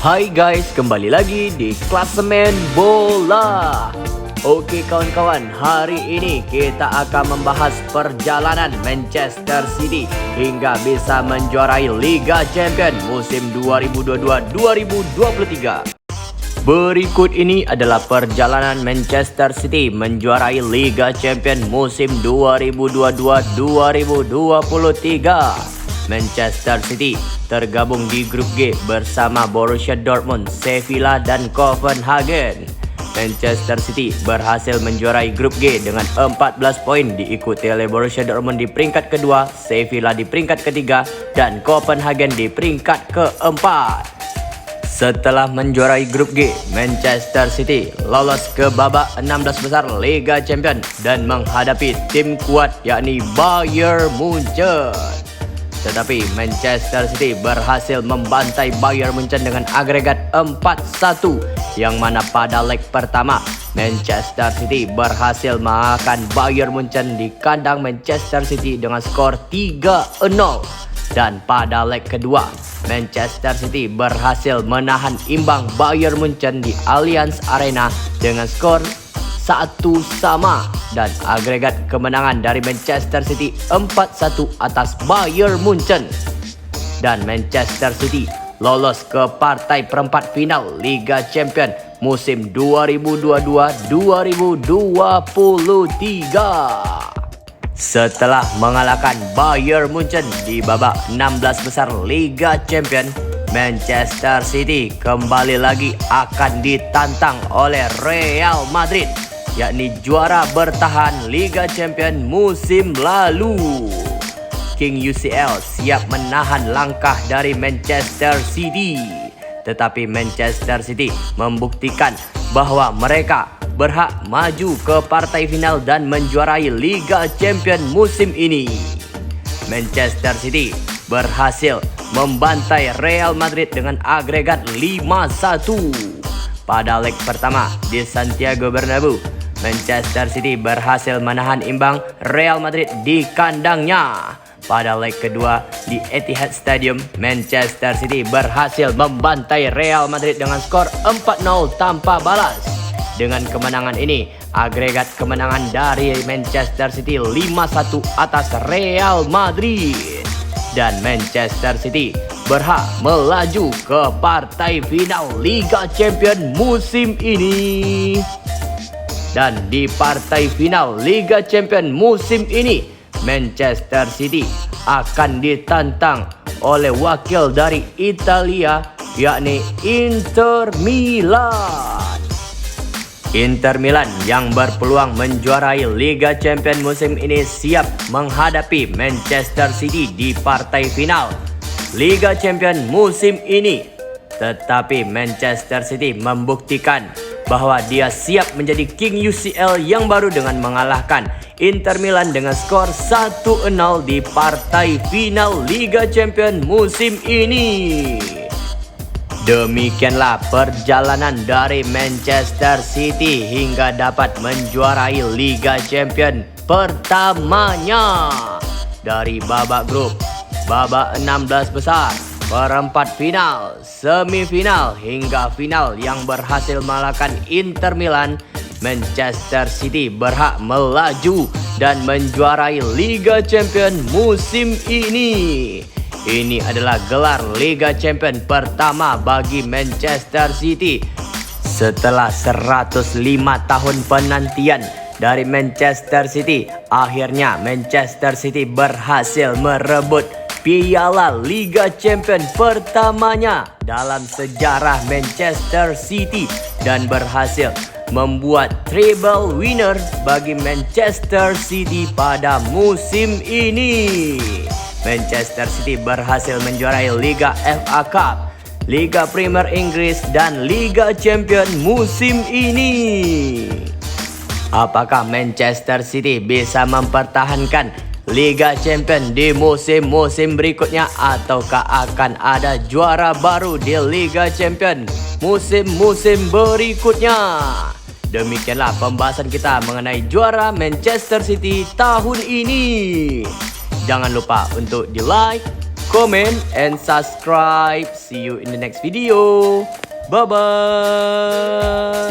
Hai guys, kembali lagi di Klasemen Bola. Oke kawan-kawan, hari ini kita akan membahas perjalanan Manchester City hingga bisa menjuarai Liga Champions musim 2022-2023. Berikut ini adalah perjalanan Manchester City menjuarai Liga Champions musim 2022-2023. Manchester City tergabung di grup G bersama Borussia Dortmund, Sevilla dan Copenhagen. Manchester City berhasil menjuarai grup G dengan 14 poin, diikuti oleh Borussia Dortmund di peringkat kedua, Sevilla di peringkat ketiga dan Copenhagen di peringkat keempat. Setelah menjuarai grup G, Manchester City lolos ke babak 16 besar Liga Champions dan menghadapi tim kuat yakni Bayern Munchen. Tetapi Manchester City berhasil membantai Bayern Munchen dengan agregat 4-1, yang mana pada leg pertama Manchester City berhasil mengalahkan Bayern Munchen di kandang Manchester City dengan skor 3-0. Dan pada leg kedua, Manchester City berhasil menahan imbang Bayern Munchen di Allianz Arena dengan skor 1-1 dan agregat kemenangan dari Manchester City 4-1 atas Bayern Munchen. Dan Manchester City lolos ke partai perempat final Liga Champions musim 2022-2023. Setelah mengalahkan Bayern Munchen di babak 16 besar Liga Champions, Manchester City kembali lagi akan ditantang oleh Real Madrid, yakni juara bertahan Liga Champions musim lalu. King UCL siap menahan langkah dari Manchester City, tetapi Manchester City membuktikan bahwa mereka berhak maju ke partai final dan menjuarai Liga Champions musim ini. Manchester City berhasil membantai Real Madrid dengan agregat 5-1. Pada leg pertama di Santiago Bernabeu, Manchester City berhasil menahan imbang Real Madrid di kandangnya. Pada leg kedua di Etihad Stadium, Manchester City berhasil membantai Real Madrid dengan skor 4-0 tanpa balas. Dengan kemenangan ini, agregat kemenangan dari Manchester City 5-1 atas Real Madrid. Dan Manchester City berhak melaju ke partai final Liga Champions musim ini. Dan di partai final Liga Champions musim ini, Manchester City akan ditantang oleh wakil dari Italia, yakni Inter Milan. Inter Milan yang berpeluang menjuarai Liga Champions musim ini siap menghadapi Manchester City di partai final Liga Champions musim ini. Tetapi Manchester City membuktikan bahwa dia siap menjadi King UCL yang baru dengan mengalahkan Inter Milan dengan skor 1-0 di partai final Liga Champions musim ini. Demikianlah perjalanan dari Manchester City hingga dapat menjuarai Liga Champions pertamanya. Dari babak grup, babak 16 besar, perempat final, semifinal hingga final yang berhasil mengalahkan Inter Milan, Manchester City berhak melaju dan menjuarai Liga Champions musim ini. Ini adalah gelar Liga Champions pertama bagi Manchester City setelah 105 tahun penantian dari Manchester City. Akhirnya Manchester City berhasil merebut piala Liga Champions pertamanya dalam sejarah Manchester City dan berhasil membuat treble winner bagi Manchester City pada musim ini. Manchester City berhasil menjuarai Liga FA Cup, Liga Premier Inggris dan Liga Champions musim ini. Apakah Manchester City bisa mempertahankan Liga Champions di musim-musim berikutnya, ataukah akan ada juara baru di Liga Champions musim-musim berikutnya? Demikianlah pembahasan kita mengenai juara Manchester City tahun ini. Jangan lupa untuk di like, comment, and subscribe. See you in the next video. Bye-bye.